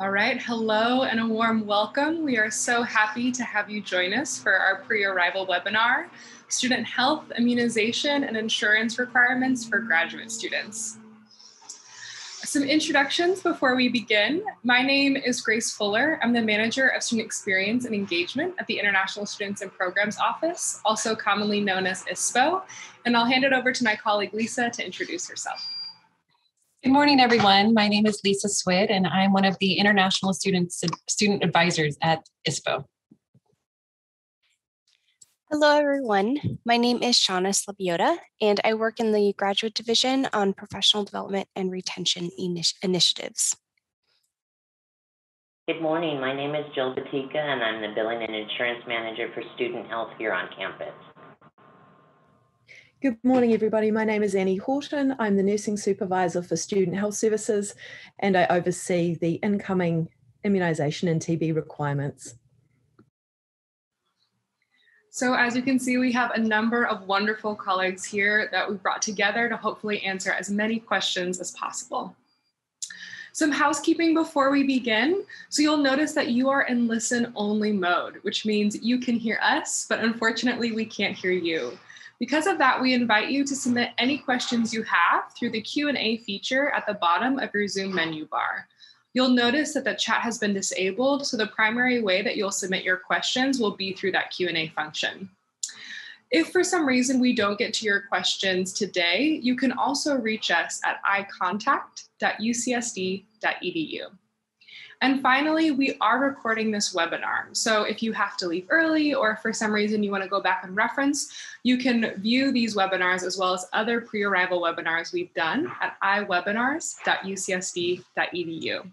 All right, hello and a warm welcome. We are so happy to have you join us for our pre-arrival webinar, Student Health, Immunization, and Insurance Requirements for Graduate Students. Some introductions before we begin. My name is Grace Fuller. I'm the Manager of Student Experience and Engagement at the International Students and Programs Office, also commonly known as ISPO, and I'll hand it over to my colleague Lisa to introduce herself. Good morning, everyone. My name is Lisa Swid, and I'm one of the International Student Advisors at ISPO. Hello, everyone. My name is Shauna Slabiota, and I work in the Graduate Division on Professional Development and Retention Initiatives. Good morning. My name is Jill Batika, and I'm the Billing and Insurance Manager for Student Health here on campus. Good morning, everybody. My name is Annie Horton. I'm the Nursing Supervisor for Student Health Services, and I oversee the incoming immunisation and TB requirements. So as you can see, we have a number of wonderful colleagues here that we've brought together to hopefully answer as many questions as possible. Some housekeeping before we begin. So you'll notice that you are in listen only mode, which means you can hear us, but unfortunately we can't hear you. Because of that, we invite you to submit any questions you have through the Q&A feature at the bottom of your Zoom menu bar. You'll notice that the chat has been disabled, so the primary way that you'll submit your questions will be through that Q&A function. If for some reason we don't get to your questions today, you can also reach us at icontact.ucsd.edu. And finally, we are recording this webinar. So if you have to leave early or for some reason you want to go back and reference, you can view these webinars as well as other pre-arrival webinars we've done at iwebinars.ucsd.edu.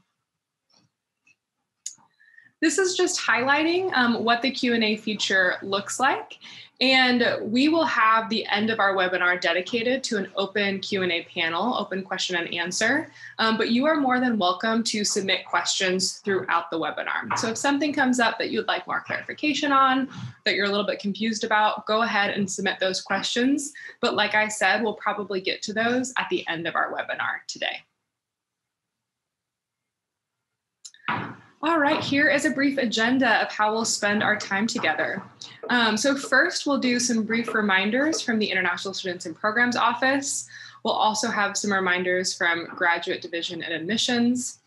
This is just highlighting what the Q&A feature looks like. And we will have the end of our webinar dedicated to an open Q&A panel, open question and answer. But you are more than welcome to submit questions throughout the webinar. So if something comes up that you'd like more clarification on, that you're a little bit confused about, go ahead and submit those questions. But like I said, we'll probably get to those at the end of our webinar today. All right, here is a brief agenda of how we'll spend our time together. So first, we'll do some brief reminders from the International Students and Programs Office. We'll also have some reminders from Graduate Division and Admissions.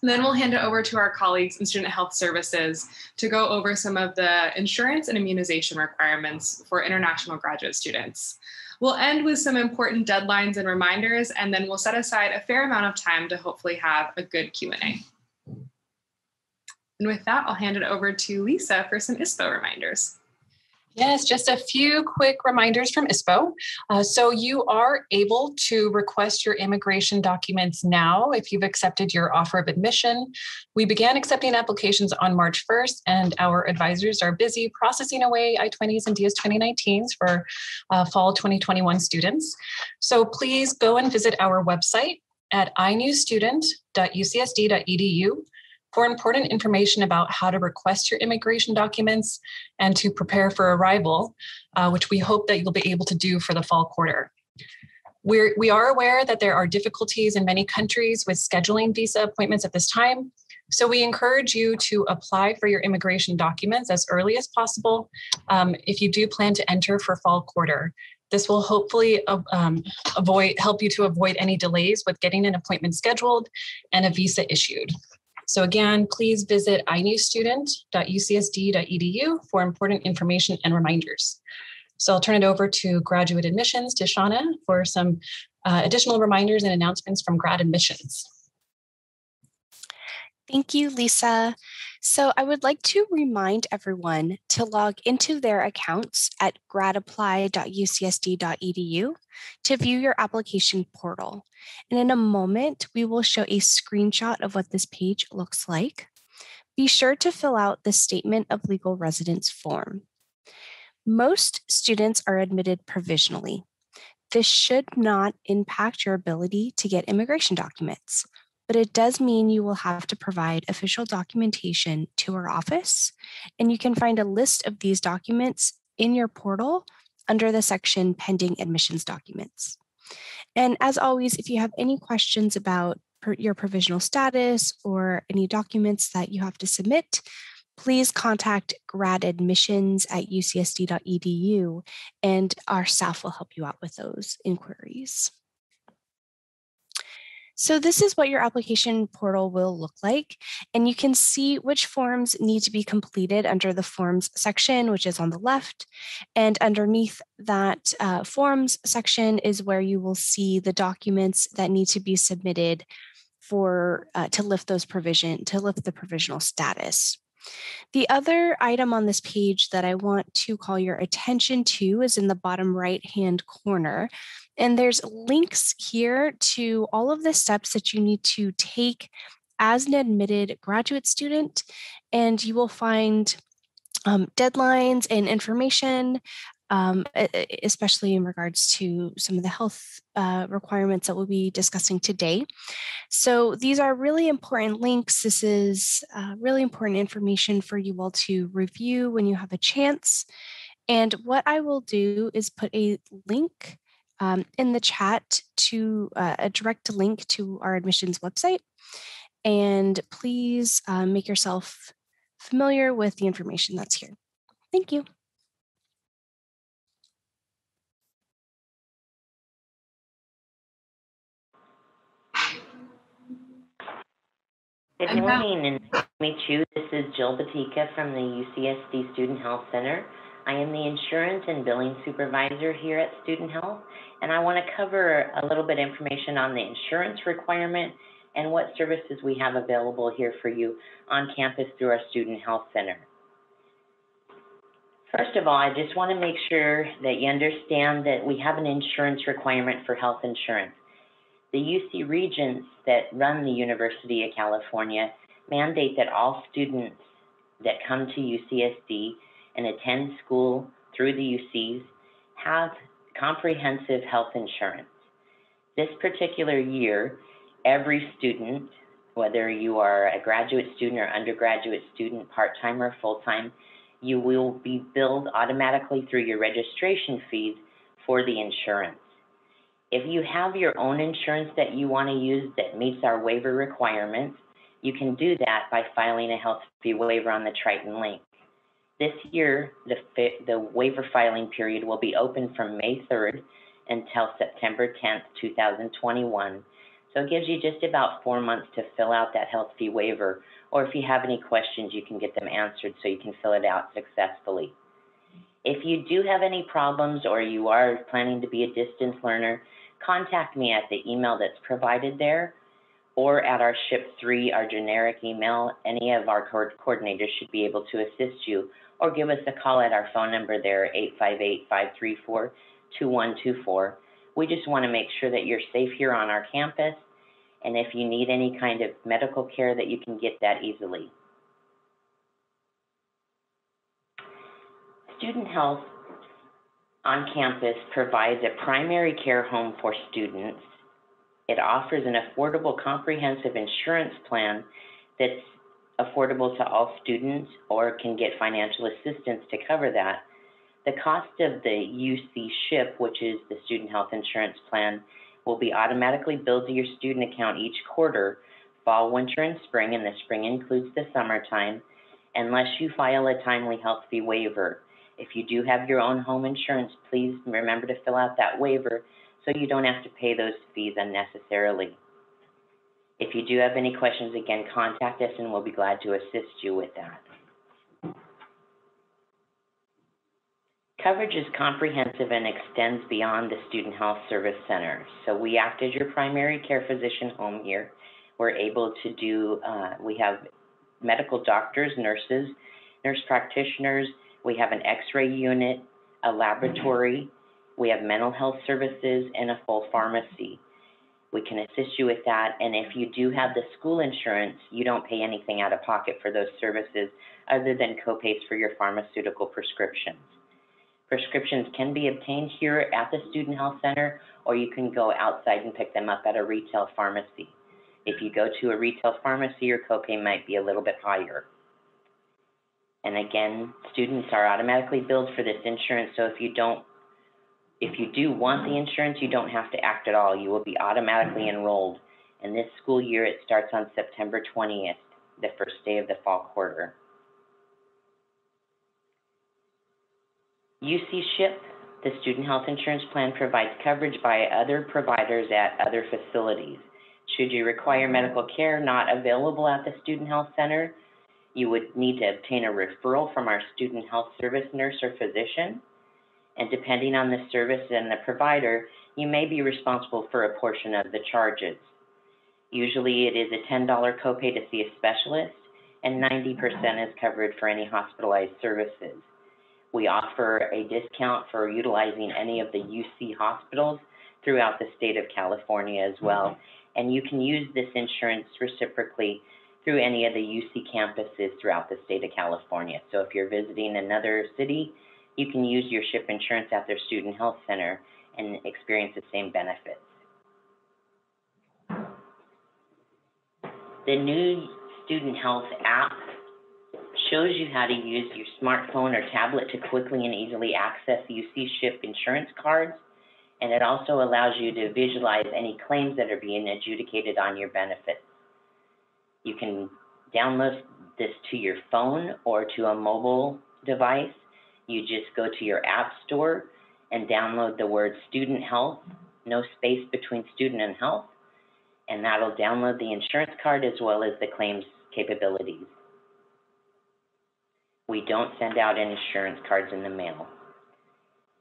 And then we'll hand it over to our colleagues in Student Health Services to go over some of the insurance and immunization requirements for international graduate students. We'll end with some important deadlines and reminders, and then we'll set aside a fair amount of time to hopefully have a good Q&A. And with that, I'll hand it over to Lisa for some ISPO reminders. Yes, just a few quick reminders from ISPO. So you are able to request your immigration documents now if you've accepted your offer of admission. We began accepting applications on March 1st, and our advisors are busy processing away I-20s and DS-2019s for fall 2021 students. So please go and visit our website at inewstudent.ucsd.edu for important information about how to request your immigration documents and to prepare for arrival, which we hope that you'll be able to do for the fall quarter. We are aware that there are difficulties in many countries with scheduling visa appointments at this time, so we encourage you to apply for your immigration documents as early as possible if you do plan to enter for fall quarter. This will hopefully help you to avoid any delays with getting an appointment scheduled and a visa issued. So again, please visit inewstudent.ucsd.edu for important information and reminders. So I'll turn it over to Graduate Admissions, to Shauna, for some additional reminders and announcements from Grad Admissions. Thank you, Lisa. So I would like to remind everyone to log into their accounts at gradapply.ucsd.edu to view your application portal. And in a moment, we will show a screenshot of what this page looks like. Be sure to fill out the Statement of Legal Residence form. Most students are admitted provisionally. This should not impact your ability to get immigration documents, but it does mean you will have to provide official documentation to our office, and you can find a list of these documents in your portal under the section Pending Admissions Documents. And as always, if you have any questions about your provisional status or any documents that you have to submit, please contact gradadmissions@ucsd.edu, and our staff will help you out with those inquiries. So this is what your application portal will look like, and you can see which forms need to be completed under the Forms section, which is on the left, and underneath that Forms section is where you will see the documents that need to be submitted for to lift the provisional status. The other item on this page that I want to call your attention to is in the bottom right-hand corner. And there's links here to all of the steps that you need to take as an admitted graduate student. And you will find deadlines and information, especially in regards to some of the health requirements that we'll be discussing today. So these are really important links. This is really important information for you all to review when you have a chance. And what I will do is put a link in the chat to a direct link to our admissions website. And please make yourself familiar with the information that's here. Thank you. Good morning, and nice to meet you. This is Jill Batika from the UCSD Student Health Center. I am the Insurance and Billing Supervisor here at Student Health, and I want to cover a little bit of information on the insurance requirement and what services we have available here for you on campus through our Student Health Center. First of all, I just want to make sure that you understand that we have an insurance requirement for health insurance. The UC Regents that run the University of California mandate that all students that come to UCSD and attend school through the UCs have comprehensive health insurance. This particular year, every student, whether you are a graduate student or undergraduate student, part-time or full-time, you will be billed automatically through your registration fees for the insurance. If you have your own insurance that you want to use that meets our waiver requirements, you can do that by filing a health fee waiver on the Triton link. This year, the waiver filing period will be open from May 3rd until September 10th, 2021. So it gives you just about 4 months to fill out that health fee waiver, or if you have any questions, you can get them answered so you can fill it out successfully. If you do have any problems or you are planning to be a distance learner, contact me at the email that's provided there or at our SHIP3, our generic email. Any of our coordinators should be able to assist you, or give us a call at our phone number there, 858-534-2124. We just want to make sure that you're safe here on our campus, and if you need any kind of medical care, that you can get that easily. Student Health on campus provides a primary care home for students. It offers an affordable comprehensive insurance plan that's affordable to all students or can get financial assistance to cover that. The cost of the UC SHIP, which is the Student Health Insurance Plan, will be automatically billed to your student account each quarter, fall, winter, and spring, and the spring includes the summertime, unless you file a timely health fee waiver. If you do have your own home insurance, please remember to fill out that waiver so you don't have to pay those fees unnecessarily. If you do have any questions, again, contact us and we'll be glad to assist you with that. Coverage is comprehensive and extends beyond the Student Health Service Center. So we act as your primary care physician home here. We're able to do, we have medical doctors, nurses, nurse practitioners. We have an x-ray unit, a laboratory. We have mental health services and a full pharmacy. We can assist you with that. And if you do have the school insurance, you don't pay anything out of pocket for those services other than copays for your pharmaceutical prescriptions. Prescriptions can be obtained here at the Student Health Center, or you can go outside and pick them up at a retail pharmacy. If you go to a retail pharmacy, your copay might be a little bit higher. And again, students are automatically billed for this insurance, so if you do want the insurance, you don't have to act at all. You will be automatically enrolled, And this school year, it starts on September 20th, the first day of the fall quarter. UC SHIP, the Student Health Insurance Plan, provides coverage by other providers at other facilities. Should you require medical care not available at the Student Health Center, you would need to obtain a referral from our Student Health Service nurse or physician. And depending on the service and the provider, you may be responsible for a portion of the charges. Usually it is a $10 copay to see a specialist, and 90% is covered for any hospitalized services. We offer a discount for utilizing any of the UC hospitals throughout the state of California as well. And you can use this insurance reciprocally through any of the UC campuses throughout the state of California. So if you're visiting another city, you can use your SHIP insurance at their Student Health Center and experience the same benefits. The new Student Health app shows you how to use your smartphone or tablet to quickly and easily access UC SHIP insurance cards, and it also allows you to visualize any claims that are being adjudicated on your benefits. You can download this to your phone or to a mobile device. You just go to your app store and download the word Student Health, no space between student and health, and that'll download the insurance card as well as the claims capabilities. We don't send out insurance cards in the mail.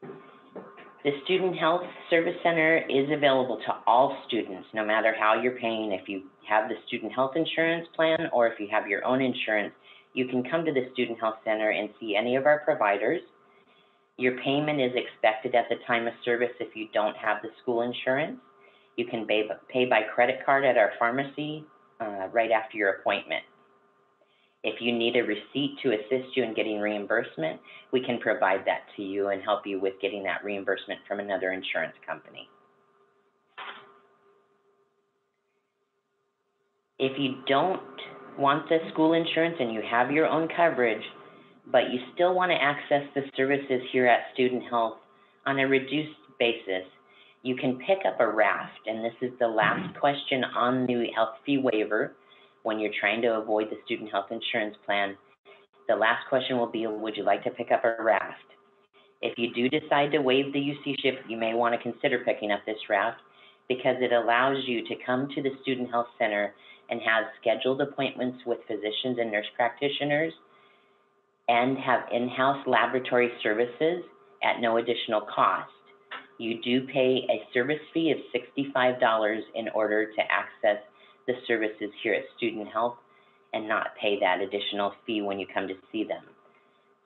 The Student Health Service Center is available to all students, no matter how you're paying. If you have the Student Health Insurance Plan or if you have your own insurance, you can come to the Student Health Center and see any of our providers. Your payment is expected at the time of service if you don't have the school insurance. You can pay by credit card at our pharmacy right after your appointment. If you need a receipt to assist you in getting reimbursement, we can provide that to you and help you with getting that reimbursement from another insurance company. If you don't want the school insurance and you have your own coverage, but you still want to access the services here at Student Health on a reduced basis, you can pick up a raft, and this is the last question on the health fee waiver. When you're trying to avoid the Student Health Insurance Plan, the last question will be, would you like to pick up a raft? If you do decide to waive the UC SHIP, you may want to consider picking up this raft because it allows you to come to the Student Health Center and have scheduled appointments with physicians and nurse practitioners and have in-house laboratory services at no additional cost. You do pay a service fee of $65 in order to access the services here at Student Health and not pay that additional fee when you come to see them.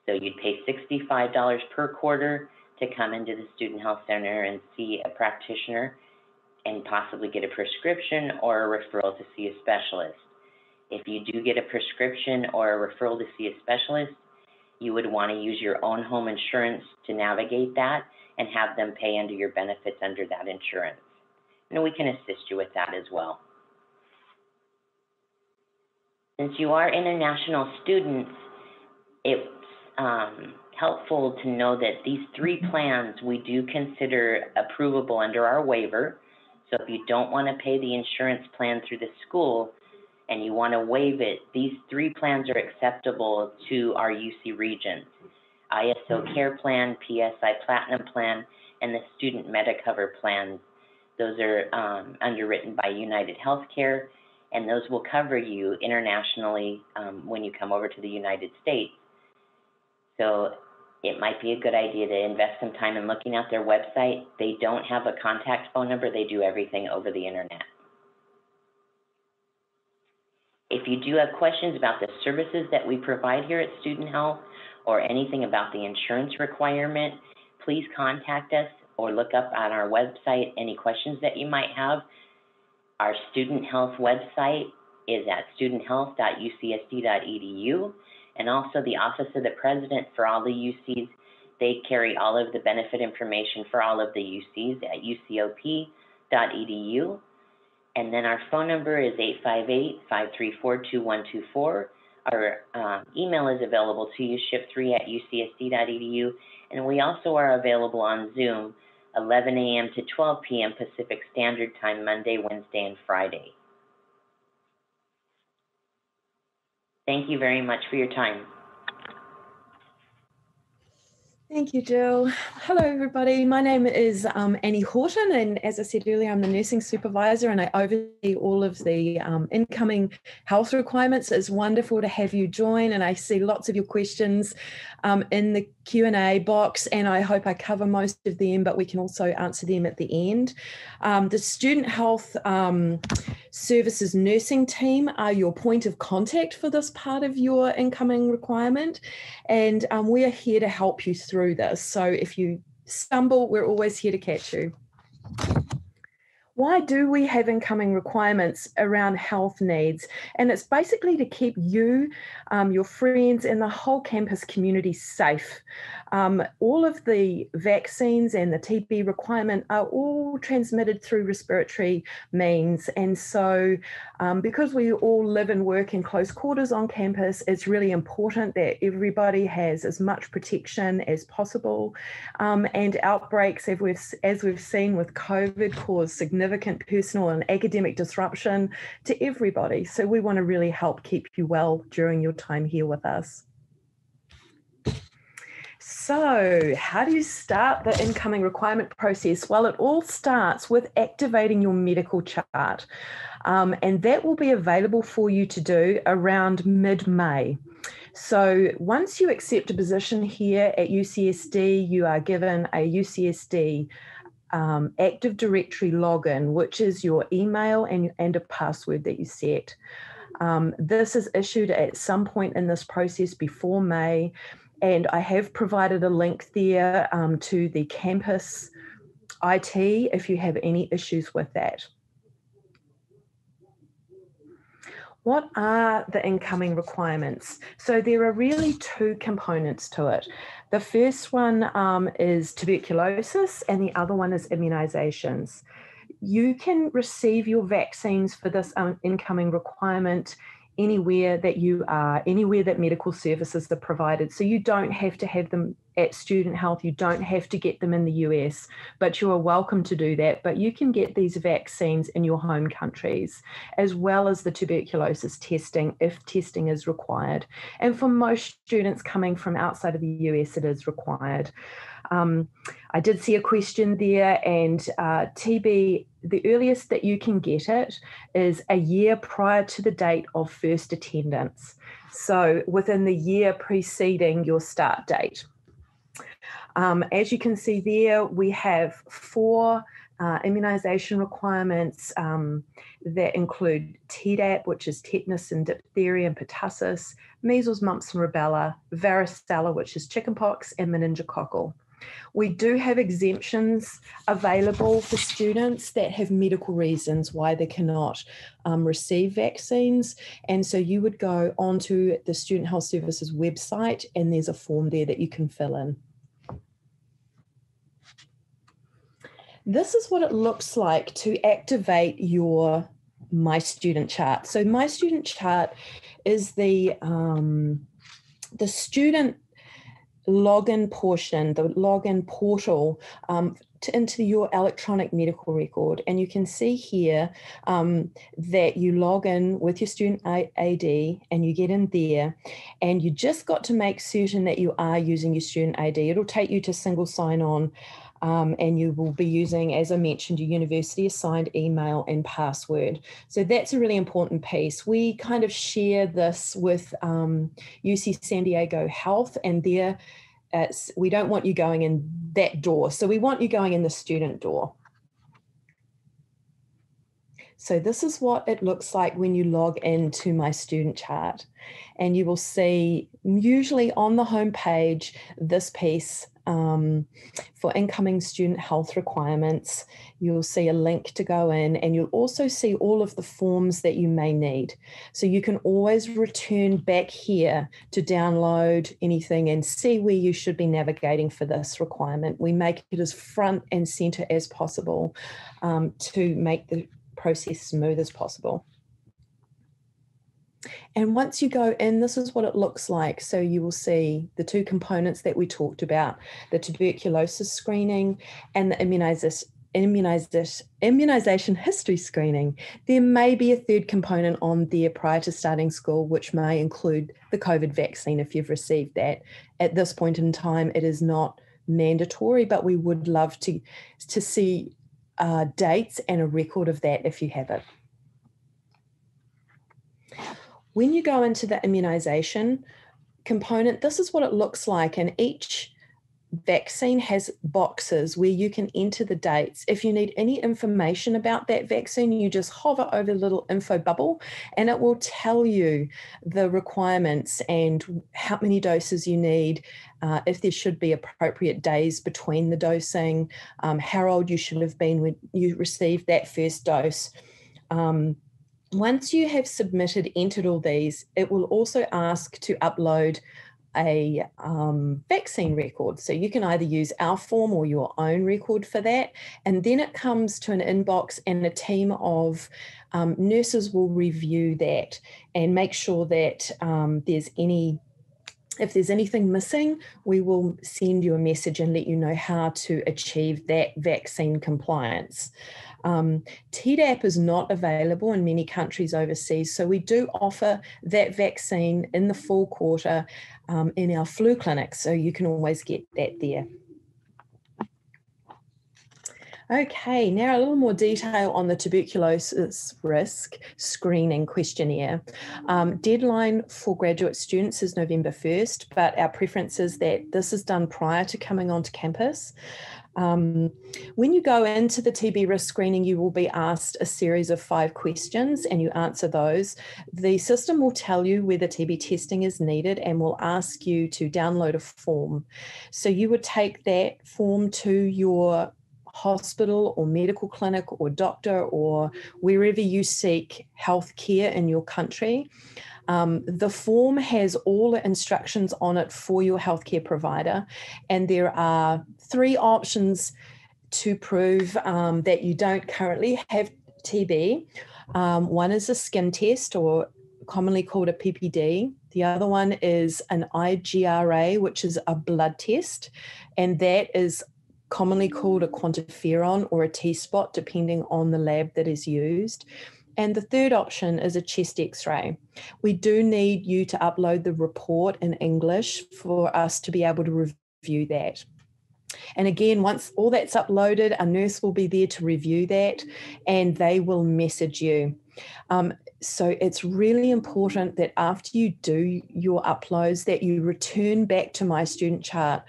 So you'd pay $65 per quarter to come into the Student Health Center and see a practitioner and possibly get a prescription or a referral to see a specialist. If you do get a prescription or a referral to see a specialist, you would want to use your own home insurance to navigate that and have them pay under your benefits under that insurance. And we can assist you with that as well. Since you are international students, it's helpful to know that these three plans we do consider approvable under our waiver. So if you don't want to pay the insurance plan through the school and you want to waive it, these three plans are acceptable to our UC regions. ISO Care Plan, PSI Platinum Plan, and the Student Medicover Plan. Those are underwritten by United Healthcare, and those will cover you internationally when you come over to the United States. So it might be a good idea to invest some time in looking at their website. They don't have a contact phone number. They do everything over the internet. If you do have questions about the services that we provide here at Student Health or anything about the insurance requirement, please contact us or look up on our website any questions that you might have. Our Student Health website is at studenthealth.ucsd.edu, and also the Office of the President for all the UCs. They carry all of the benefit information for all of the UCs at ucop.edu. And then our phone number is 858-534-2124. Our email is available to you, ship3@ucsd.edu. And we also are available on Zoom, 11 a.m. to 12 p.m. Pacific Standard Time, Monday, Wednesday, and Friday. Thank you very much for your time. Thank you, Jill. Hello, everybody. My name is Annie Horton, and as I said earlier, I'm the nursing supervisor and I oversee all of the incoming health requirements. It's wonderful to have you join, and I see lots of your questions in the Q&A box, and I hope I cover most of them, but we can also answer them at the end. The Student Health Services nursing team are your point of contact for this part of your incoming requirement, and we are here to help you through this. So if you stumble, we're always here to catch you. Why do we have incoming requirements around health needs? And it's basically to keep you, your friends, and the whole campus community safe. All of the vaccines and the TB requirement are all transmitted through respiratory means. And so because we all live and work in close quarters on campus, it's really important that everybody has as much protection as possible. And outbreaks, as we've seen with COVID, cause significant personal and academic disruption to everybody. So we want to really help keep you well during your time here with us. So how do you start the incoming requirement process? Well, it all starts with activating your medical chart, and that will be available for you to do around mid-May. So once you accept a position here at UCSD, you are given a UCSD Active Directory login, which is your email and a password that you set. This is issued at some point in this process before May, and I have provided a link there to the campus IT if you have any issues with that. What are the incoming requirements? So there are really two components to it. The first one is tuberculosis and the other one is immunizations. You can receive your vaccines for this incoming requirement anywhere that you are, anywhere that medical services are provided. So you don't have to have them at Student Health, you don't have to get them in the US, but you are welcome to do that. But you can get these vaccines in your home countries, as well as the tuberculosis testing, if testing is required. And for most students coming from outside of the US, it is required. I did see a question there, and TB, the earliest that you can get it is a year prior to the date of first attendance. So within the year preceding your start date. As you can see there, we have 4 immunization requirements that include Tdap, which is tetanus and diphtheria and pertussis, measles, mumps and rubella, varicella, which is chickenpox, and meningococcal. We do have exemptions available for students that have medical reasons why they cannot receive vaccines. And so you would go onto the Student Health Services website and there's a form there that you can fill in. This is what it looks like to activate your My Student Chart. So My Student Chart is the student login portion, the login portal into your electronic medical record. And you can see here that you log in with your student ID and you get in there, and you just got to make certain that you are using your student ID. It'll take you to single sign-on, and you will be using, as I mentioned, your university assigned email and password. So that's a really important piece. We kind of share this with UC San Diego Health, and we don't want you going in that door. So we want you going in the student door. So this is what it looks like when you log into My Student Chart. And you will see, usually on the home page, this piece for incoming student health requirements. You'll see a link to go in, and you'll also see all of the forms that you may need. So you can always return back here to download anything and see where you should be navigating for this requirement. We make it as front and center as possible to make the process smooth as possible. And once you go in, this is what it looks like. So you will see the two components that we talked about, the tuberculosis screening and the immunization history screening. There may be a third component on there prior to starting school, which may include the COVID vaccine if you've received that. At this point in time, it is not mandatory, but we would love to see dates and a record of that if you have it. When you go into the immunization component, this is what it looks like, and each vaccine has boxes where you can enter the dates. If you need any information about that vaccine, you just hover over the little info bubble and it will tell you the requirements and how many doses you need, if there should be appropriate days between the dosing, how old you should have been when you received that first dose. Once you have entered all these, it will also ask to upload a vaccine record. So you can either use our form or your own record for that. And then it comes to an inbox and a team of nurses will review that and make sure that if there's anything missing, we will send you a message and let you know how to achieve that vaccine compliance. Tdap is not available in many countries overseas, so we do offer that vaccine in the full quarter in our flu clinics, so you can always get that there. Okay, now a little more detail on the tuberculosis risk screening questionnaire. Deadline for graduate students is November 1st, but our preference is that this is done prior to coming onto campus. When you go into the TB risk screening, you will be asked a series of 5 questions and you answer those. The system will tell you whether TB testing is needed and will ask you to download a form. So you would take that form to your hospital or medical clinic or doctor or wherever you seek health care in your country. The form has all the instructions on it for your healthcare provider, and there are 3 options to prove that you don't currently have TB. One is a skin test, or commonly called a PPD. The other one is an IGRA, which is a blood test, and that is commonly called a quantiferon or a T-spot, depending on the lab that is used. And the third option is a chest x-ray. We do need you to upload the report in English for us to be able to review that. And again, once all that's uploaded, a nurse will be there to review that and they will message you. So it's really important that after you do your uploads that you return back to My Student Chart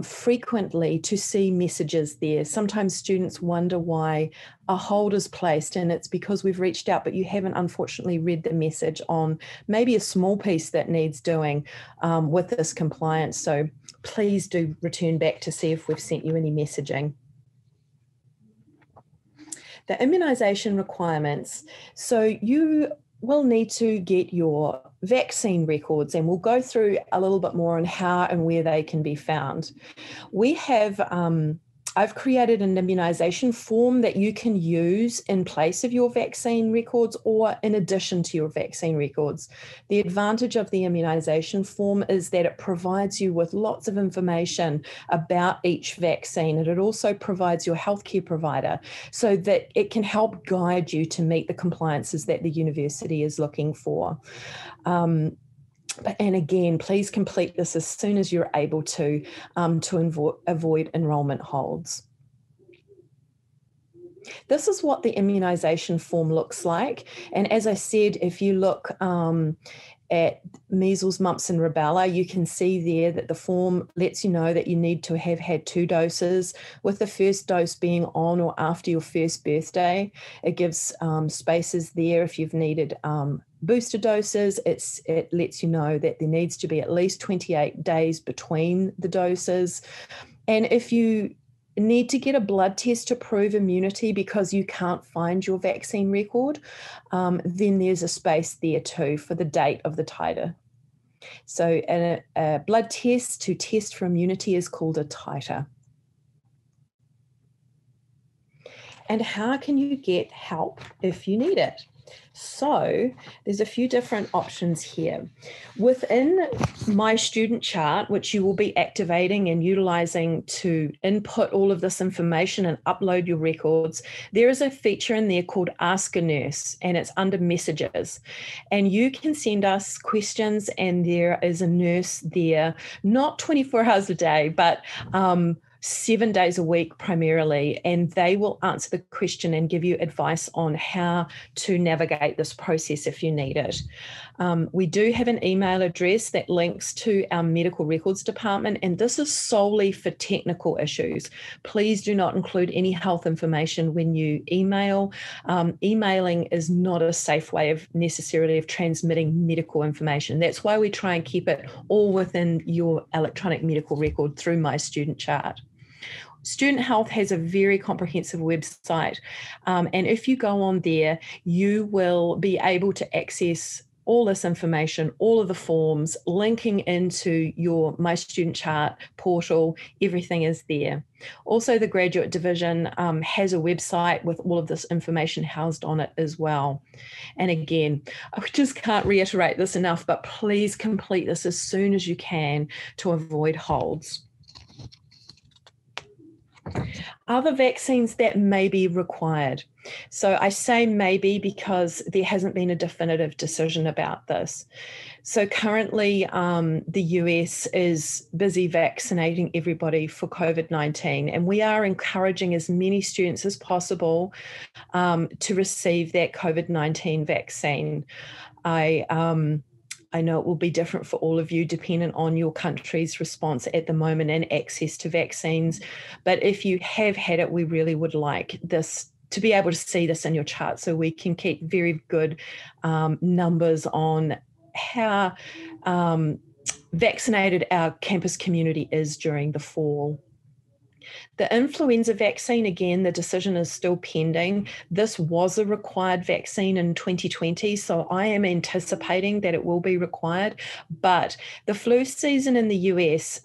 frequently to see messages there. Sometimes students wonder why a hold is placed, and it's because we've reached out, but you haven't unfortunately read the message on maybe a small piece that needs doing with this compliance. So please do return back to see if we've sent you any messaging. The immunisation requirements. So you will need to get your vaccine records, and we'll go through a little bit more on how and where they can be found. We have, I've created an immunisation form that you can use in place of your vaccine records or in addition to your vaccine records. The advantage of the immunisation form is that it provides you with lots of information about each vaccine, and it also provides your healthcare provider so that it can help guide you to meet the compliances that the university is looking for. And again, please complete this as soon as you're able to avoid enrolment holds. This is what the immunisation form looks like. And as I said, if you look at measles, mumps and rubella, you can see there that the form lets you know that you need to have had 2 doses, with the first dose being on or after your first birthday. It gives spaces there if you've needed booster doses. It lets you know that there needs to be at least 28 days between the doses. And if you need to get a blood test to prove immunity because you can't find your vaccine record, then there's a space there too for the date of the titer. So a blood test to test for immunity is called a titer. And how can you get help if you need it? So there's a few different options here. Within My Student Chart, which you will be activating and utilizing to input all of this information and upload your records, there is a feature in there called Ask a Nurse, and it's under Messages. And you can send us questions, and there is a nurse there, not 24 hours a day, but 7 days a week primarily, and they will answer the question and give you advice on how to navigate this process if you need it. We do have an email address that links to our medical records department, and this is solely for technical issues. Please do not include any health information when you email. Emailing is not a safe way of necessarily of transmitting medical information. That's why we try and keep it all within your electronic medical record through My Student Chart. Student Health has a very comprehensive website, and if you go on there, you will be able to access all this information, all of the forms, linking into your My Student Chart portal. Everything is there. Also, the Graduate Division has a website with all of this information housed on it as well. And again, I just can't reiterate this enough, but please complete this as soon as you can to avoid holds. Other vaccines that may be required. So I say maybe because there hasn't been a definitive decision about this. So currently the US is busy vaccinating everybody for COVID-19, and we are encouraging as many students as possible to receive that COVID-19 vaccine. I know it will be different for all of you dependent on your country's response at the moment and access to vaccines. But if you have had it, we really would like this to be able to see this in your chart so we can keep very good numbers on how vaccinated our campus community is during the fall. The influenza vaccine, again, the decision is still pending. This was a required vaccine in 2020, so I am anticipating that it will be required. But the flu season in the US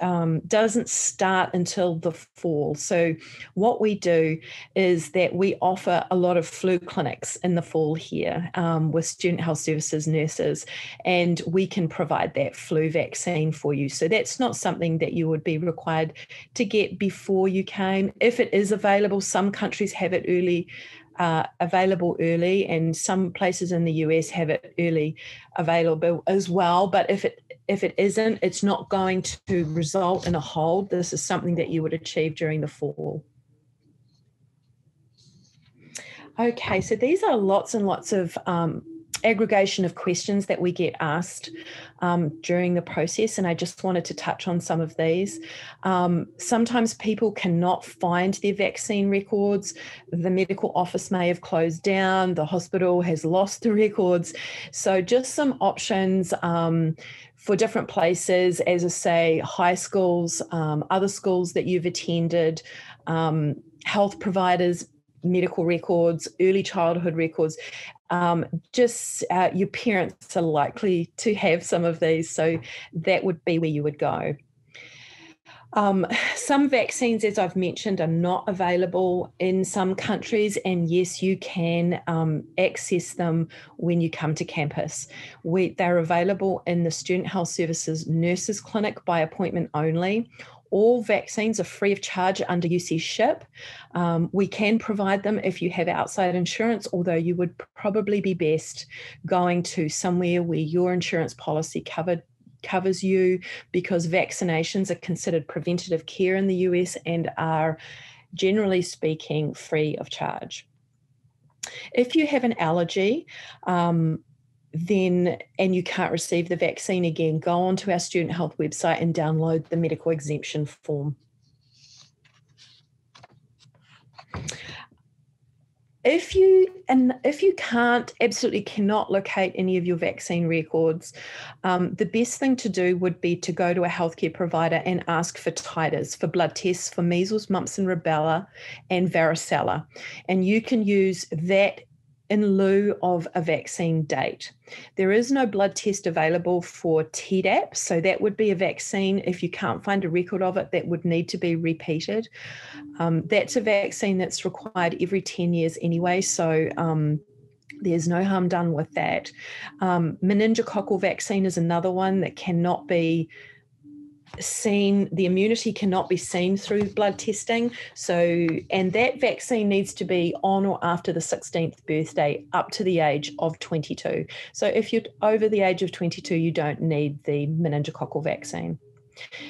doesn't start until the fall. So what we do is that we offer a lot of flu clinics in the fall here with Student Health Services nurses, and we can provide that flu vaccine for you. So that's not something that you would be required to get before you came. If it is available, some countries have it available early, and some places in the US have it early available as well. But if it isn't, it's not going to result in a hold. This is something that you would achieve during the fall. Okay, so these are lots and lots of aggregation of questions that we get asked during the process, and I just wanted to touch on some of these. Sometimes people cannot find their vaccine records. The medical office may have closed down, the hospital has lost the records. So just some options for different places, as I say, high schools, other schools that you've attended, health providers, medical records, early childhood records. Your parents are likely to have some of these, so that would be where you would go. Some vaccines, as I've mentioned, are not available in some countries, and yes, you can access them when you come to campus. They're available in the Student Health Services Nurses Clinic by appointment only. All vaccines are free of charge under UC SHIP. We can provide them if you have outside insurance, although you would probably be best going to somewhere where your insurance policy covers you, because vaccinations are considered preventative care in the US and are, generally speaking, free of charge. If you have an allergy, and you can't receive the vaccine, again, go onto our Student Health website and download the medical exemption form. If you absolutely cannot locate any of your vaccine records, the best thing to do would be to go to a healthcare provider and ask for titers, for blood tests for measles, mumps and rubella and varicella. And you can use that in lieu of a vaccine date. There is no blood test available for Tdap, so that would be a vaccine, if you can't find a record of it, that would need to be repeated. That's a vaccine that's required every 10 years anyway, so There's no harm done with that. Meningococcal vaccine is another one that cannot be seen, the immunity cannot be seen through blood testing. So, and that vaccine needs to be on or after the 16th birthday up to the age of 22. So if you're over the age of 22, you don't need the meningococcal vaccine.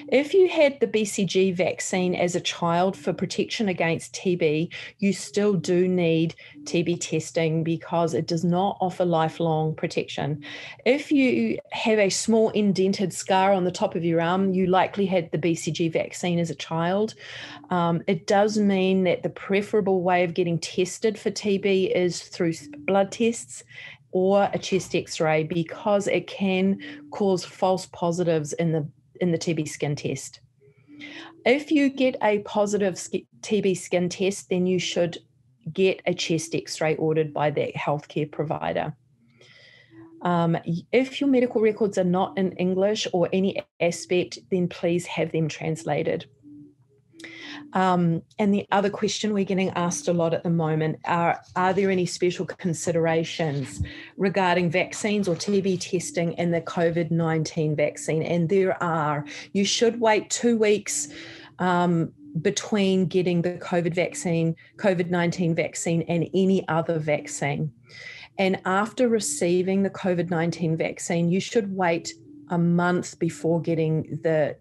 If you had the BCG vaccine as a child for protection against TB, you still do need TB testing because it does not offer lifelong protection. If you have a small indented scar on the top of your arm, you likely had the BCG vaccine as a child. It does mean that the preferable way of getting tested for TB is through blood tests or a chest x-ray because it can cause false positives in the TB skin test. If you get a positive TB skin test, then you should get a chest x-ray ordered by that healthcare provider. If your medical records are not in English or any aspect, then please have them translated. And the other question we're getting asked a lot at the moment are there any special considerations regarding vaccines or TB testing and the COVID-19 vaccine? And there are. You should wait 2 weeks between getting the COVID-19 vaccine and any other vaccine. And after receiving the COVID-19 vaccine, you should wait a month before getting the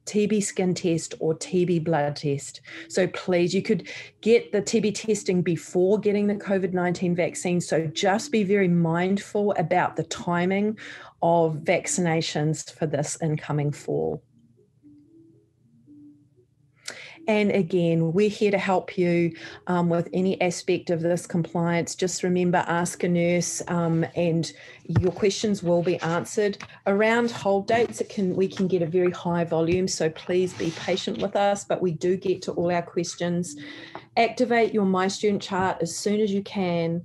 TB skin test or TB blood test. So please, you could get the TB testing before getting the COVID-19 vaccine. So just be very mindful about the timing of vaccinations for this incoming fall. And again, we're here to help you with any aspect of this compliance. Just remember, ask a nurse and your questions will be answered. Around hold dates, we can get a very high volume, so please be patient with us, but we do get to all our questions. Activate your My Student Chart as soon as you can.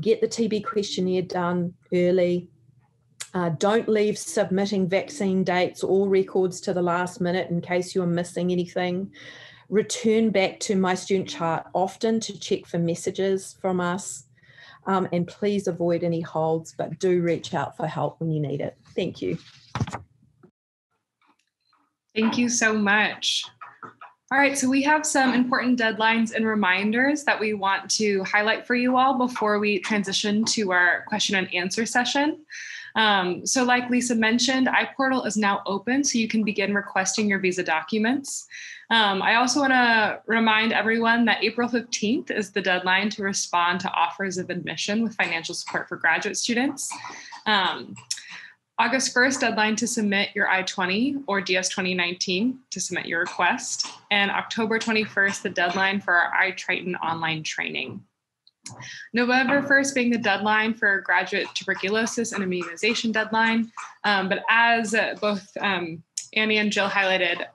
Get the TB questionnaire done early. Don't leave submitting vaccine dates or records to the last minute in case you're missing anything. Return back to My Student Chart often to check for messages from us. And please avoid any holds, but do reach out for help when you need it. Thank you. Thank you so much. All right, so we have some important deadlines and reminders that we want to highlight for you all before we transition to our question and answer session. So like Lisa mentioned, iPortal is now open, so you can begin requesting your visa documents. I also want to remind everyone that April 15th is the deadline to respond to offers of admission with financial support for graduate students. August 1st, deadline to submit your I-20 or DS 2019 to submit your request. And October 21st, the deadline for our I-Triton online training. November 1st being the deadline for graduate tuberculosis and immunization deadline. But as both Annie and Jill highlighted,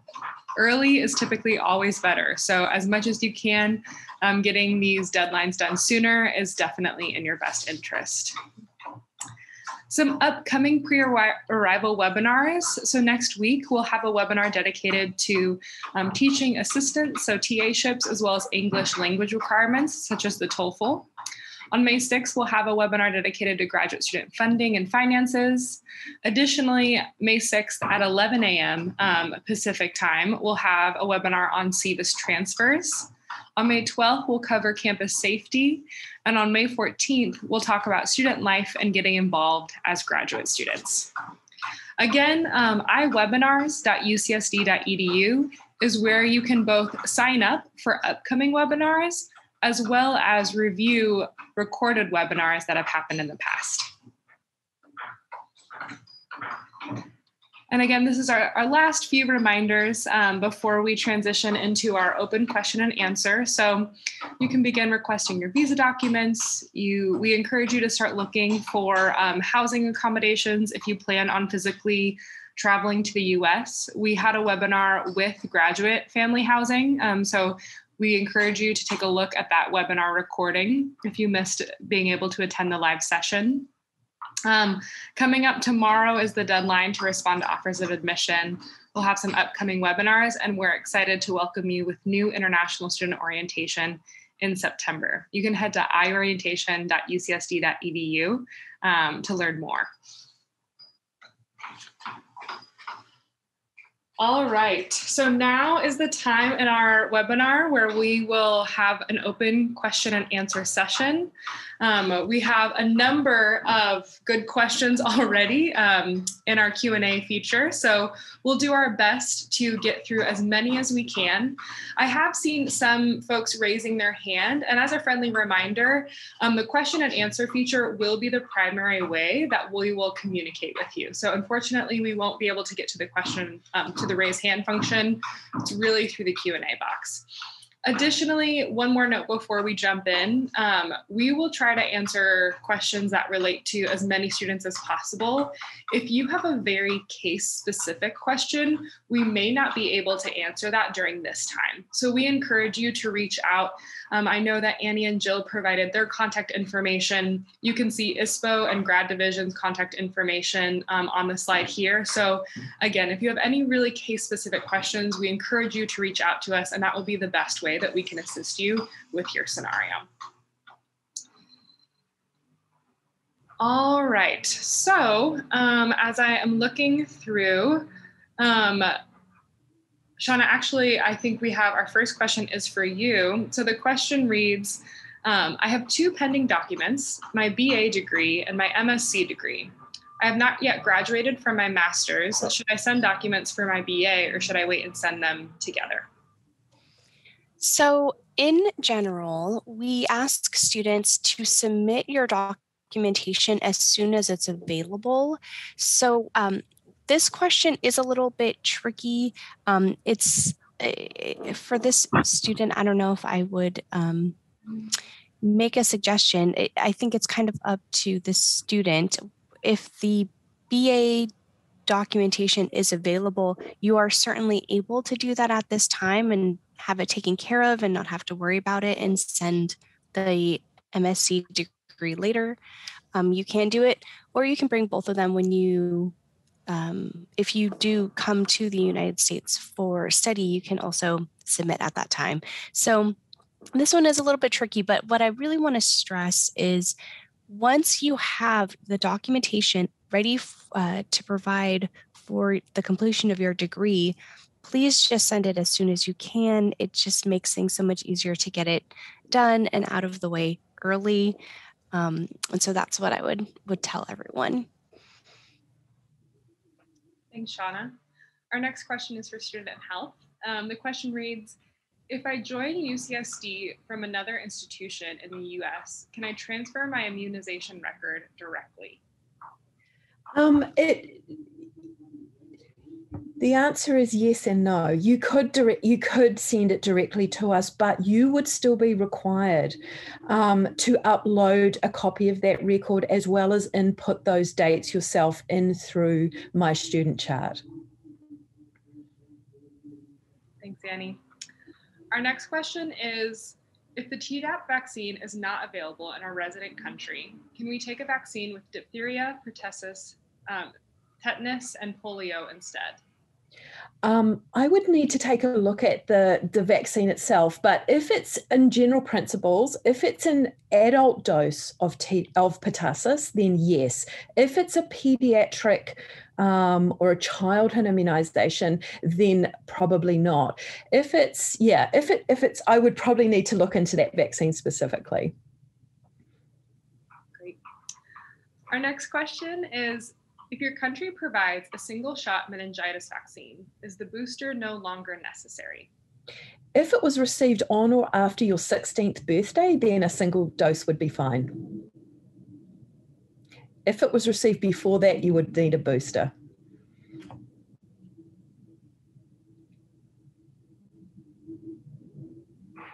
early is typically always better. So as much as you can, getting these deadlines done sooner is definitely in your best interest. Some upcoming pre-arrival webinars. So next week, we'll have a webinar dedicated to teaching assistants, so TAships, as well as English language requirements, such as the TOEFL. On May 6th, we'll have a webinar dedicated to graduate student funding and finances. Additionally, May 6th at 11 a.m. Pacific time, we'll have a webinar on SEVIS transfers. On May 12th, we'll cover campus safety. And on May 14th, we'll talk about student life and getting involved as graduate students. Again, iwebinars.ucsd.edu is where you can both sign up for upcoming webinars as well as review recorded webinars that have happened in the past. And again, this is our last few reminders before we transition into our open question and answer. So you can begin requesting your visa documents. We encourage you to start looking for housing accommodations if you plan on physically traveling to the US. We had a webinar with graduate family housing. So we encourage you to take a look at that webinar recording if you missed being able to attend the live session. Coming up tomorrow is the deadline to respond to offers of admission. We'll have some upcoming webinars, and we're excited to welcome you with new international student orientation in September. You can head to iorientation.ucsd.edu to learn more. All right, so now is the time in our webinar where we will have an open question and answer session. We have a number of good questions already in our Q&A feature, so we'll do our best to get through as many as we can. I have seen some folks raising their hand, and as a friendly reminder, the question and answer feature will be the primary way that we will communicate with you. So unfortunately, we won't be able to get to the question, to the raise hand function. It's really through the Q&A box. Additionally, one more note before we jump in, we will try to answer questions that relate to as many students as possible. If you have a very case-specific question, we may not be able to answer that during this time. So we encourage you to reach out. I know that Annie and Jill provided their contact information. You can see ISPO and Grad Division's contact information on the slide here. So again, if you have any really case-specific questions, we encourage you to reach out to us, and that will be the best way that we can assist you with your scenario. All right, so as I am looking through, Shauna, actually, I think we have our first question is for you. So the question reads, I have 2 pending documents, my BA degree and my MSc degree. I have not yet graduated from my master's. Should I send documents for my BA or should I wait and send them together? So in general, we ask students to submit your documentation as soon as it's available. So this question is a little bit tricky. It's for this student, I don't know if I would make a suggestion. I think it's kind of up to the student. If the BA documentation is available, you are certainly able to do that at this time and have it taken care of and not have to worry about it and send the MSc degree later. You can do it, or you can bring both of them when you, if you do come to the United States for study, you can also submit at that time. So this one is a little bit tricky, but what I really want to stress is once you have the documentation ready to provide for the completion of your degree, please just send it as soon as you can. It just makes things so much easier to get it done and out of the way early. And so that's what I would tell everyone. Thanks, Shauna. Our next question is for Student Health. The question reads, if I join UCSD from another institution in the US, can I transfer my immunization record directly? The answer is yes and no. You could send it directly to us, but you would still be required to upload a copy of that record as well as input those dates yourself in through My Student Chart. Thanks, Annie. Our next question is, if the Tdap vaccine is not available in our resident country, can we take a vaccine with diphtheria, pertussis, tetanus, and polio instead? I would need to take a look at the vaccine itself, but if it's in general principles, if it's an adult dose of pertussis, then yes. If it's a pediatric or a childhood immunization, then probably not. If it's, I would probably need to look into that vaccine specifically. Great. Our next question is, if your country provides a single shot meningitis vaccine, is the booster no longer necessary? If it was received on or after your 16th birthday, then a single dose would be fine. If it was received before that, you would need a booster.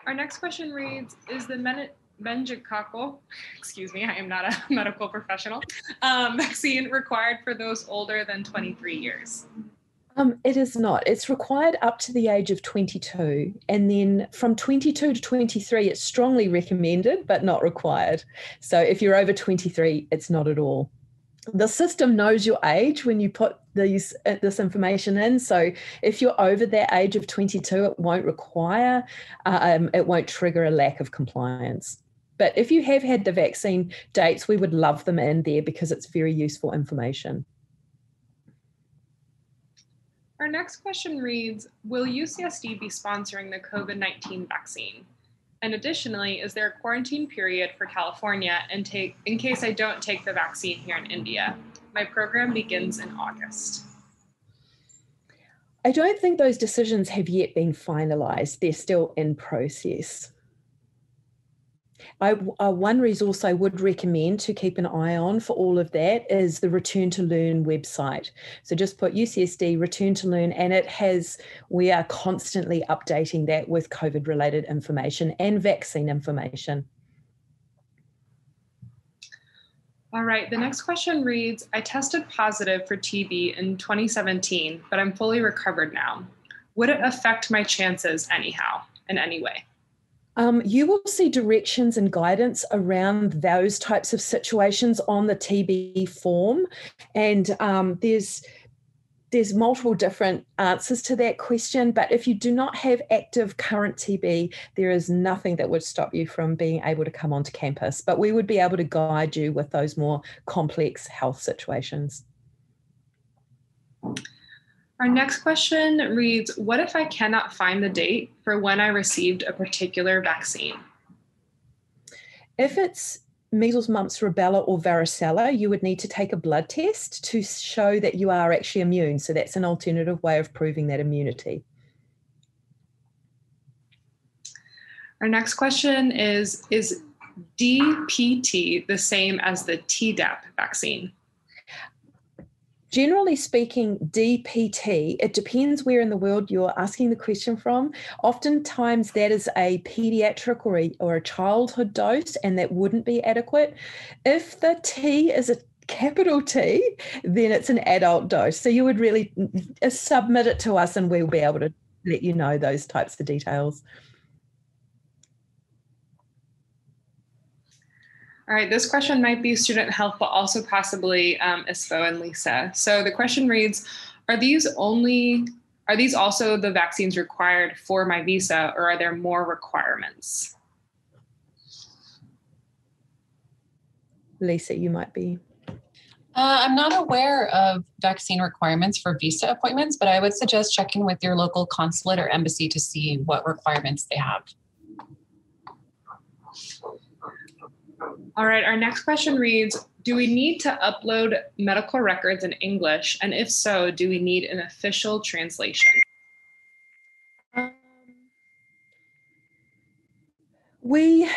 Our next question reads, is the meningococcal, excuse me, I am not a medical professional, vaccine required for those older than 23 years? It is not. It's required up to the age of 22. And then from 22 to 23, it's strongly recommended, but not required. So if you're over 23, it's not at all. the system knows your age when you put this information in. So if you're over that age of 22, it won't require, it won't trigger a lack of compliance. But if you have had the vaccine dates, we would love them in there because it's very useful information. Our next question reads, will UCSD be sponsoring the COVID-19 vaccine? And additionally, is there a quarantine period for California in case I don't take the vaccine here in India? My program begins in August. I don't think those decisions have yet been finalized. They're still in process. One resource I would recommend to keep an eye on for all of that is the Return to Learn website. So just put UCSD Return to Learn, and we are constantly updating that with COVID-related information and vaccine information. All right, the next question reads, I tested positive for TB in 2017, but I'm fully recovered now. Would it affect my chances anyhow, in any way? You will see directions and guidance around those types of situations on the TB form. And there's multiple different answers to that question. But if you do not have active current TB, there is nothing that would stop you from being able to come onto campus. But we would be able to guide you with those more complex health situations. Our next question reads, what if I cannot find the date for when I received a particular vaccine? If it's measles, mumps, rubella, or varicella, you would need to take a blood test to show that you are actually immune. So that's an alternative way of proving that immunity. Our next question is DPT the same as the Tdap vaccine? Generally speaking, DPT, it depends where in the world you're asking the question from. Oftentimes that is a pediatric or a childhood dose, and that wouldn't be adequate. If the T is a capital T, then it's an adult dose. So you would really submit it to us and we'll be able to let you know those types of details. All right, this question might be student health, but also possibly ISPO and Lisa. So the question reads, are these also the vaccines required for my visa, or are there more requirements? Lisa, you might be. I'm not aware of vaccine requirements for visa appointments, but I would suggest checking with your local consulate or embassy to see what requirements they have. All right, our next question reads, do we need to upload medical records in English? And if so, do we need an official translation? We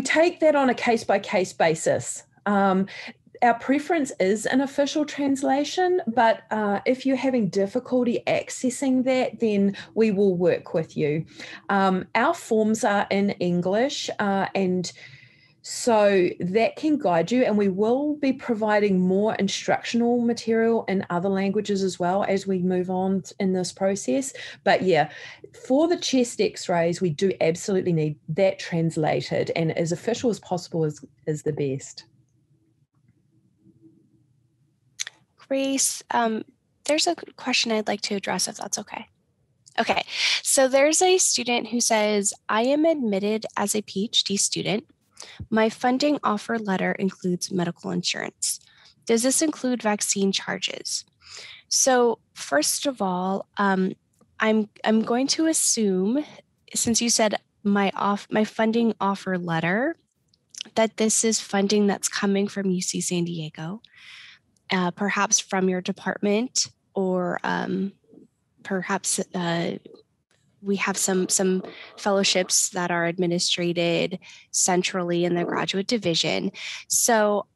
take that on a case-by-case basis. Our preference is an official translation, but if you're having difficulty accessing that, then we will work with you. Our forms are in English, and so that can guide you, and we will be providing more instructional material in other languages as well as we move on in this process. But yeah, for the chest x-rays, we do absolutely need that translated, and as official as possible is the best. Grace, there's a question I'd like to address if that's okay. Okay, so there's a student who says, I am admitted as a PhD student. My funding offer letter includes medical insurance. Does this include vaccine charges? So first of all, I'm going to assume, since you said my funding offer letter, that this is funding that's coming from UC San Diego, perhaps from your department, or perhaps we have some fellowships that are administrated centrally in the graduate division. So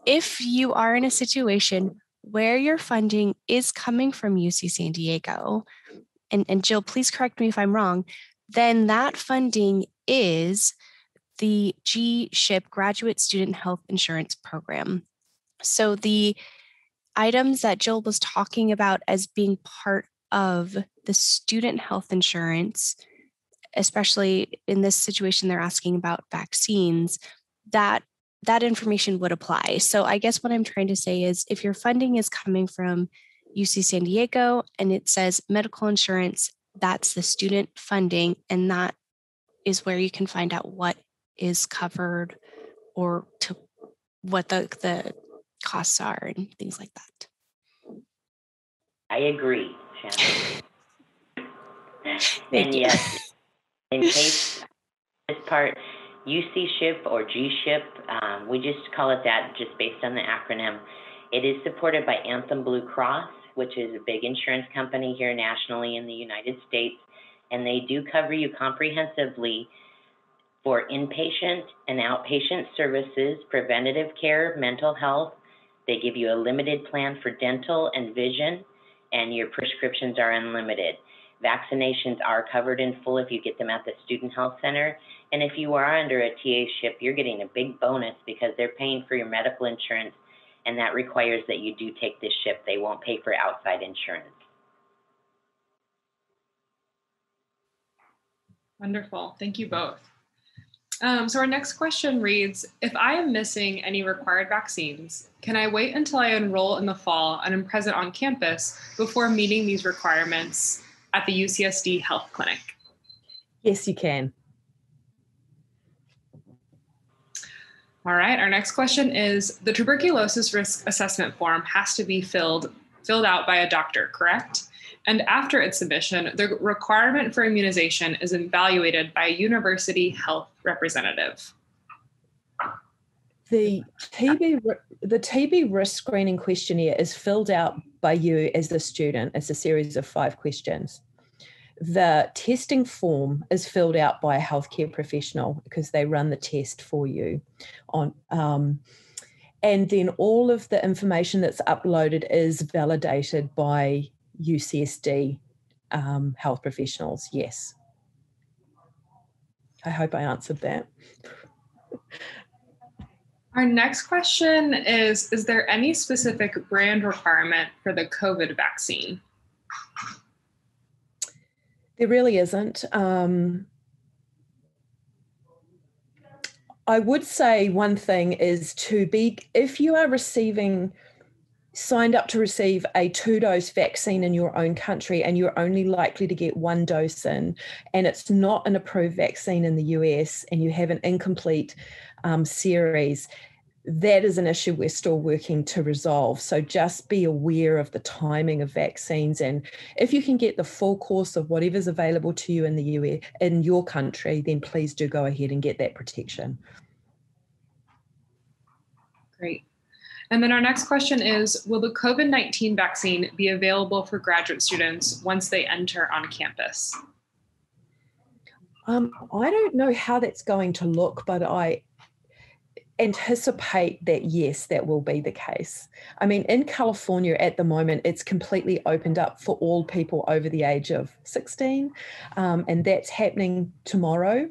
if you are in a situation where your funding is coming from UC San Diego, and Jill, please correct me if I'm wrong, then that funding is the GSHIP Graduate Student Health Insurance Program. So the items that Jill was talking about as being part of the student health insurance, especially in this situation, they're asking about vaccines, that that information would apply. So I guess what I'm trying to say is if your funding is coming from UC San Diego and it says medical insurance, that's the student funding, and that is where you can find out what is covered or to what the costs are and things like that. I agree, Shannon. And yes, in case this part, UC SHIP or G-SHIP, we just call it that just based on the acronym. It is supported by Anthem Blue Cross, which is a big insurance company here nationally in the United States, and they do cover you comprehensively for inpatient and outpatient services, preventative care, mental health. They give you a limited plan for dental and vision, and your prescriptions are unlimited. Vaccinations are covered in full if you get them at the Student Health Center. And if you are under a TA SHIP, you're getting a big bonus because they're paying for your medical insurance, and that requires that you do take this SHIP. They won't pay for outside insurance. Wonderful. Thank you both. So our next question reads, if I am missing any required vaccines, can I wait until I enroll in the fall and am present on campus before meeting these requirements at the UCSD Health Clinic? Yes, you can. All right, our next question is, the tuberculosis risk assessment form has to be filled out by a doctor, correct? And after its submission, the requirement for immunization is evaluated by a university health representative. The TB risk screening questionnaire is filled out by you as the student. It's a series of 5 questions. The testing form is filled out by a healthcare professional because they run the test for you. And then all of the information that's uploaded is validated by UCSD health professionals, yes. I hope I answered that. Our next question is there any specific brand requirement for the COVID vaccine? There really isn't. I would say one thing is if you are signed up to receive a 2-dose vaccine in your own country and you're only likely to get 1 dose in, and it's not an approved vaccine in the US and you have an incomplete series, that is an issue we're still working to resolve. So just be aware of the timing of vaccines, and if you can get the full course of whatever's available to you in the US, in your country, then please do go ahead and get that protection. Great. And then our next question is, will the COVID-19 vaccine be available for graduate students once they enter on campus? I don't know how that's going to look, but I anticipate that, yes, that will be the case. I mean, in California at the moment, it's completely opened up for all people over the age of 16, and that's happening tomorrow.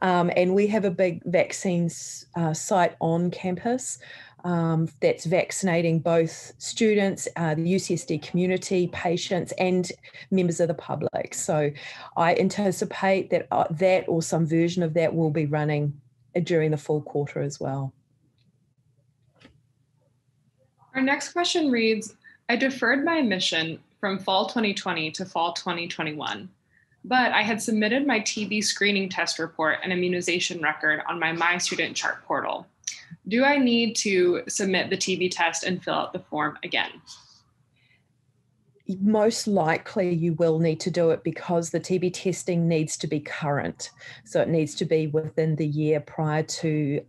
And we have a big vaccines site on campus that's vaccinating both students, the UCSD community, patients, and members of the public. So I anticipate that that or some version of that will be running during the fall quarter as well. Our next question reads, I deferred my admission from fall 2020 to fall 2021, but I had submitted my TB screening test report and immunization record on my My Student Chart portal. Do I need to submit the TB test and fill out the form again? Most likely you will need to do it because the TB testing needs to be current. So it needs to be within the year prior to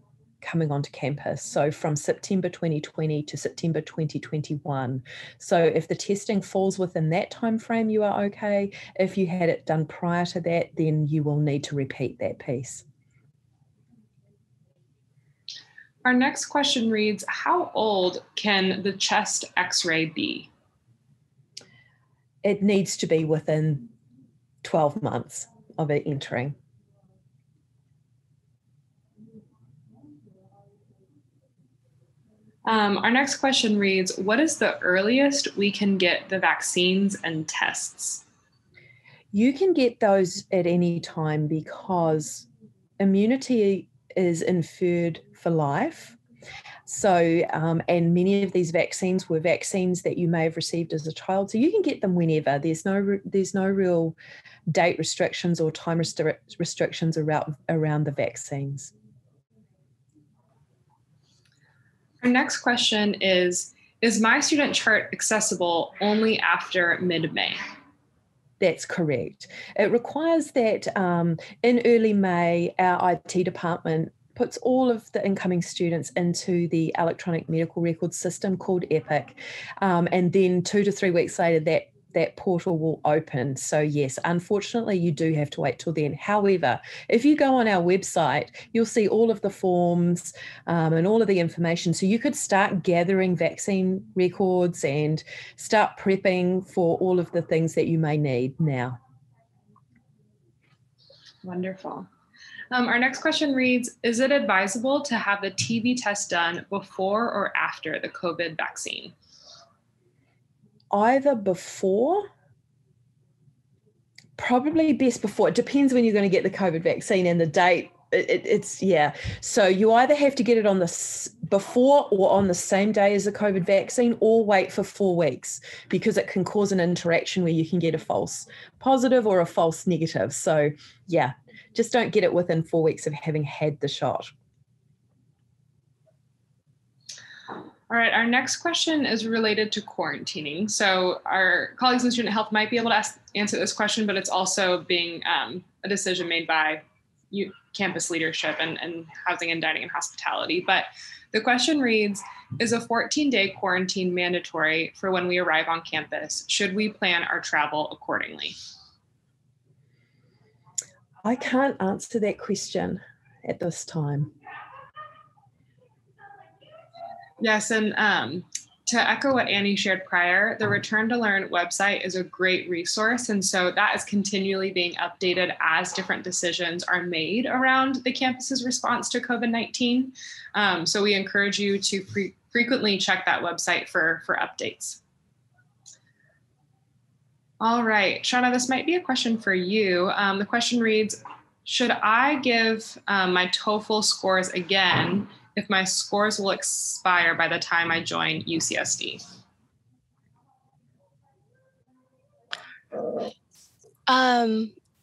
coming onto campus. So from September 2020 to September 2021. So if the testing falls within that time frame, you are okay. If you had it done prior to that, then you will need to repeat that piece. Our next question reads, how old can the chest X-ray be? It needs to be within 12 months of it entering. Our next question reads, what is the earliest we can get the vaccines and tests? You can get those at any time because immunity is inferred for life. So, and many of these vaccines were vaccines that you may have received as a child. So you can get them whenever. There's no real date restrictions or time restrictions around the vaccines. Our next question is my student chart accessible only after mid-May? That's correct. It requires that in early May, our IT department puts all of the incoming students into the electronic medical record system called EPIC. And then 2 to 3 weeks later, that portal will open. So yes, unfortunately, you do have to wait till then. However, if you go on our website, you'll see all of the forms and all of the information. So you could start gathering vaccine records and start prepping for all of the things that you may need now. Wonderful. Our next question reads, is it advisable to have the TB test done before or after the COVID vaccine? Either before, probably best before. It depends when you're going to get the COVID vaccine and the date. Yeah. So you either have to get it on before or on the same day as the COVID vaccine, or wait for 4 weeks, because it can cause an interaction where you can get a false positive or a false negative. So yeah, just don't get it within 4 weeks of having had the shot. All right, our next question is related to quarantining. So our colleagues in student health might be able to answer this question, but it's also being a decision made by campus leadership and housing and dining and hospitality. But the question reads, is a 14-day quarantine mandatory for when we arrive on campus? Should we plan our travel accordingly? I can't answer that question at this time. Yes, and to echo what Annie shared prior, the Return to Learn website is a great resource. And so that is continually being updated as different decisions are made around the campus's response to COVID-19. So we encourage you to frequently check that website for updates. All right, Shauna, this might be a question for you. The question reads, should I give my TOEFL scores again if my scores will expire by the time I join UCSD?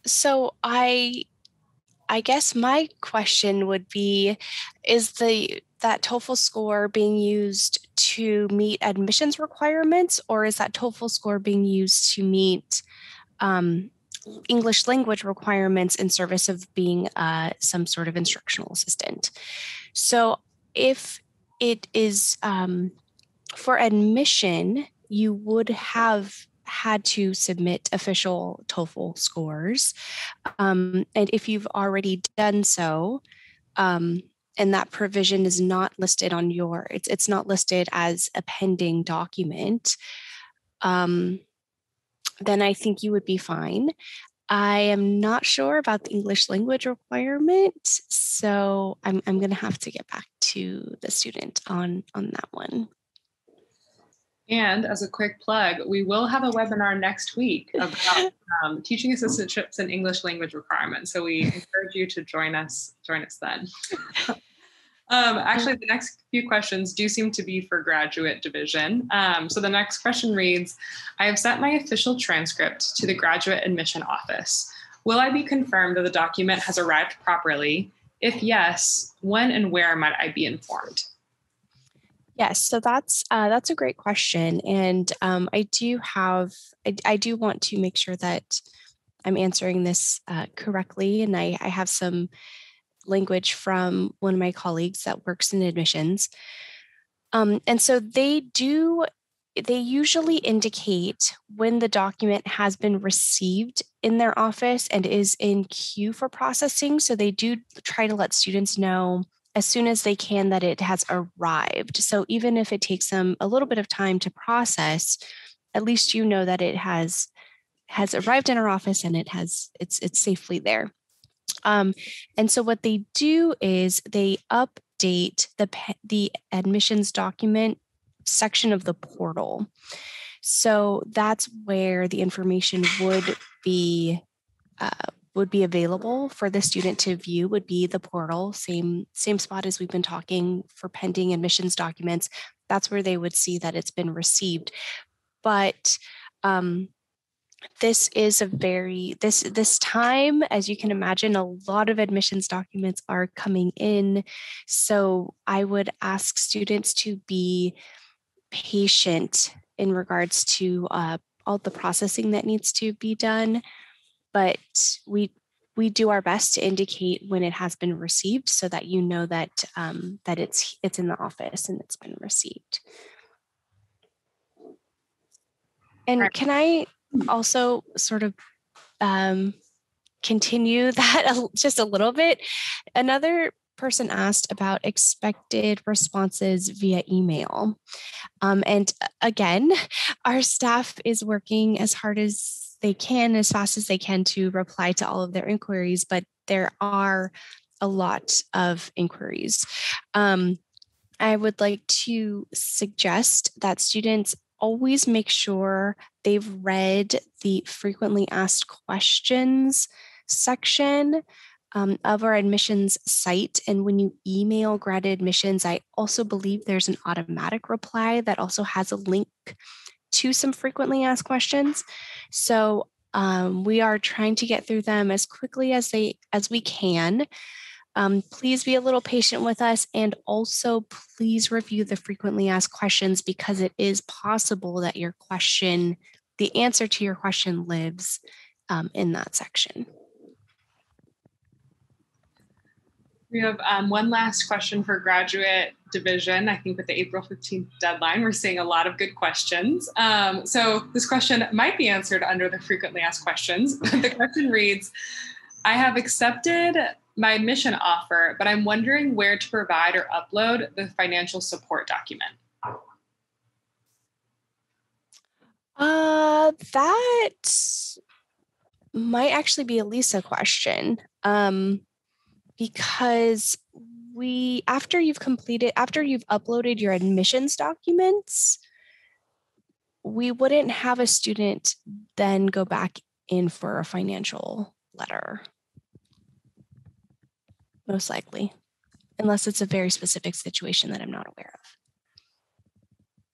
So I guess my question would be, is that TOEFL score being used to meet admissions requirements, or is that TOEFL score being used to meet English language requirements in service of being some sort of instructional assistant? So if it is for admission, you would have had to submit official TOEFL scores. And if you've already done so, and that provision is not listed on it's not listed as a pending document, then I think you would be fine. I am not sure about the English language requirement, so I'm going to have to get back to the student on that one. And as a quick plug, we will have a webinar next week about teaching assistantships and English language requirements. So we encourage you to join us then. Actually, the next few questions do seem to be for Graduate Division. So the next question reads, I have sent my official transcript to the Graduate Admission Office. Will I be confirmed that the document has arrived properly? If yes, when and where might I be informed? Yes, so that's a great question. And I do want to make sure that I'm answering this correctly. And I have some language from one of my colleagues that works in admissions. And so they usually indicate when the document has been received in their office and is in queue for processing. So they do try to let students know as soon as they can that it has arrived. So even if it takes them a little bit of time to process, at least you know that it has arrived in our office and it's safely there. And so what they do is they update the admissions document section of the portal. So that's where the information would be would be available for the student to view would be the portal, same spot as we've been talking for pending admissions documents. That's where they would see that it's been received. But this is this time, as you can imagine, a lot of admissions documents are coming in. So I would ask students to be patient in regards to all the processing that needs to be done. But we do our best to indicate when it has been received so that you know that that it's in the office and it's been received. And can I also sort of continue that just a little bit? Another person asked about expected responses via email. And again, our staff is working as hard as they can, as fast as they can to reply to all of their inquiries, but there are a lot of inquiries. I would like to suggest that students always make sure they've read the frequently asked questions section of our admissions site. And when you email grad admissions, I also believe there's an automatic reply that also has a link to some frequently asked questions. So we are trying to get through them as quickly as we can. Please be a little patient with us, and also please review the frequently asked questions, because it is possible that the answer to your question lives in that section. We have one last question for Graduate Division. I think with the April 15th deadline, we're seeing a lot of good questions. So this question might be answered under the frequently asked questions. The question reads, I have accepted my admission offer, but I'm wondering where to provide or upload the financial support document. That might actually be a Lisa question, because after you've uploaded your admissions documents, we wouldn't have a student then go back in for a financial letter. Most likely, unless it's a very specific situation that I'm not aware of.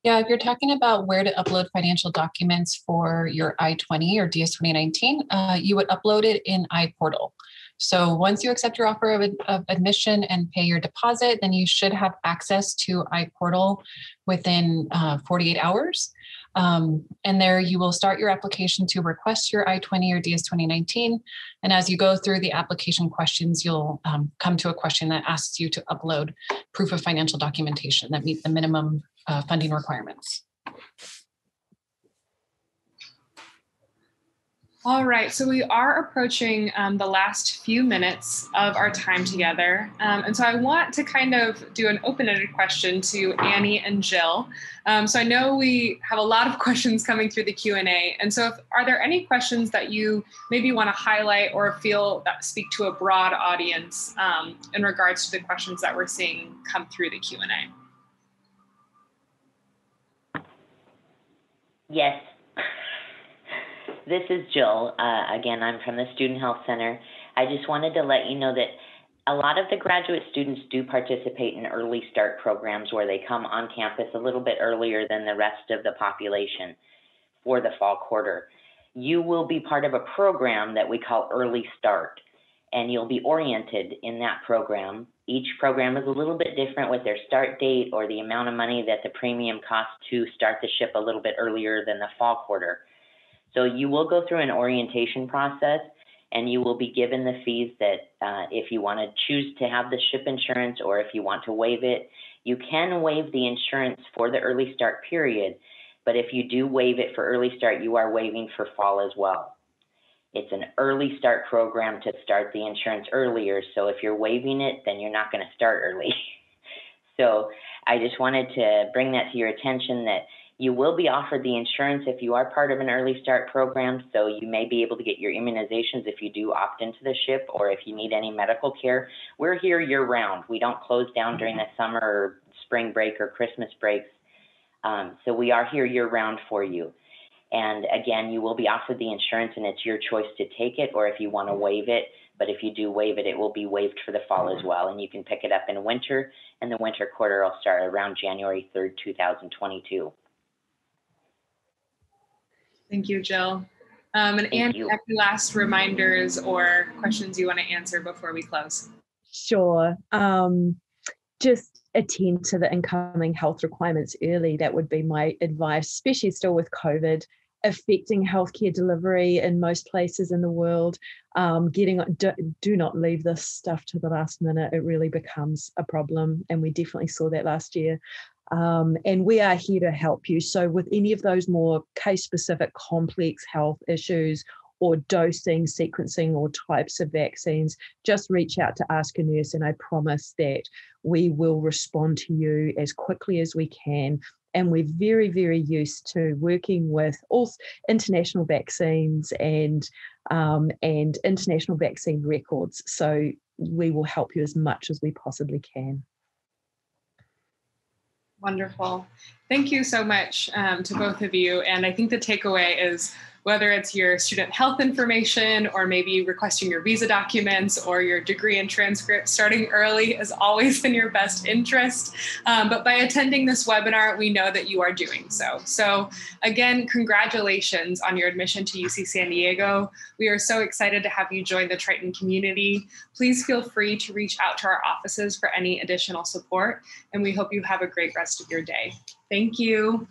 Yeah, if you're talking about where to upload financial documents for your I-20 or DS 2019, you would upload it in iPortal. So once you accept your offer of admission and pay your deposit, then you should have access to iPortal within 48 hours. And there you will start your application to request your I-20 or DS 2019. And as you go through the application questions, you'll come to a question that asks you to upload proof of financial documentation that meet the minimum funding requirements. All right, so we are approaching the last few minutes of our time together. And so I want to kind of do an open-ended question to Annie and Jill. So I know we have a lot of questions coming through the Q&A. And so are there any questions that you maybe want to highlight or feel that speak to a broad audience in regards to the questions that we're seeing come through the Q&A? Yes. This is Jill. Again, I'm from the Student Health Center. I just wanted to let you know that a lot of the graduate students do participate in early start programs where they come on campus a little bit earlier than the rest of the population for the fall quarter. You will be part of a program that we call Early Start, and you'll be oriented in that program. Each program is a little bit different with their start date or the amount of money that the premium costs to start the ship a little bit earlier than the fall quarter. So you will go through an orientation process, and you will be given the fees that if you want to choose to have the ship insurance or if you want to waive it, you can waive the insurance for the early start period. But if you do waive it for early start, you are waiving for fall as well. It's an early start program to start the insurance earlier. So if you're waiving it, then you're not going to start early. So I just wanted to bring that to your attention that you will be offered the insurance if you are part of an early start program, so you may be able to get your immunizations if you do opt into the ship or if you need any medical care. We're here year round. We don't close down during the summer or spring break or Christmas breaks. So we are here year round for you. And again, you will be offered the insurance and it's your choice to take it or if you want to waive it. But if you do waive it, it will be waived for the fall as well. And you can pick it up in winter, and the winter quarter will start around January 3rd, 2022. Thank you, Jill. And Anne, any last reminders or questions you want to answer before we close? Sure. Just attend to the incoming health requirements early. That would be my advice, especially still with COVID affecting healthcare delivery in most places in the world. Do not leave this stuff to the last minute. It really becomes a problem, and we definitely saw that last year. And we are here to help you. So with any of those more case-specific complex health issues or dosing, sequencing, or types of vaccines, just reach out to Ask a Nurse, and I promise that we will respond to you as quickly as we can. And we're very, very used to working with all international vaccines and international vaccine records. So we will help you as much as we possibly can. Wonderful. Thank you so much to both of you. And I think the takeaway is whether it's your student health information or maybe requesting your visa documents or your degree and transcript, starting early is always in your best interest. But by attending this webinar, we know that you are doing so. So again, congratulations on your admission to UC San Diego. We are so excited to have you join the Triton community. Please feel free to reach out to our offices for any additional support, and we hope you have a great rest of your day. Thank you.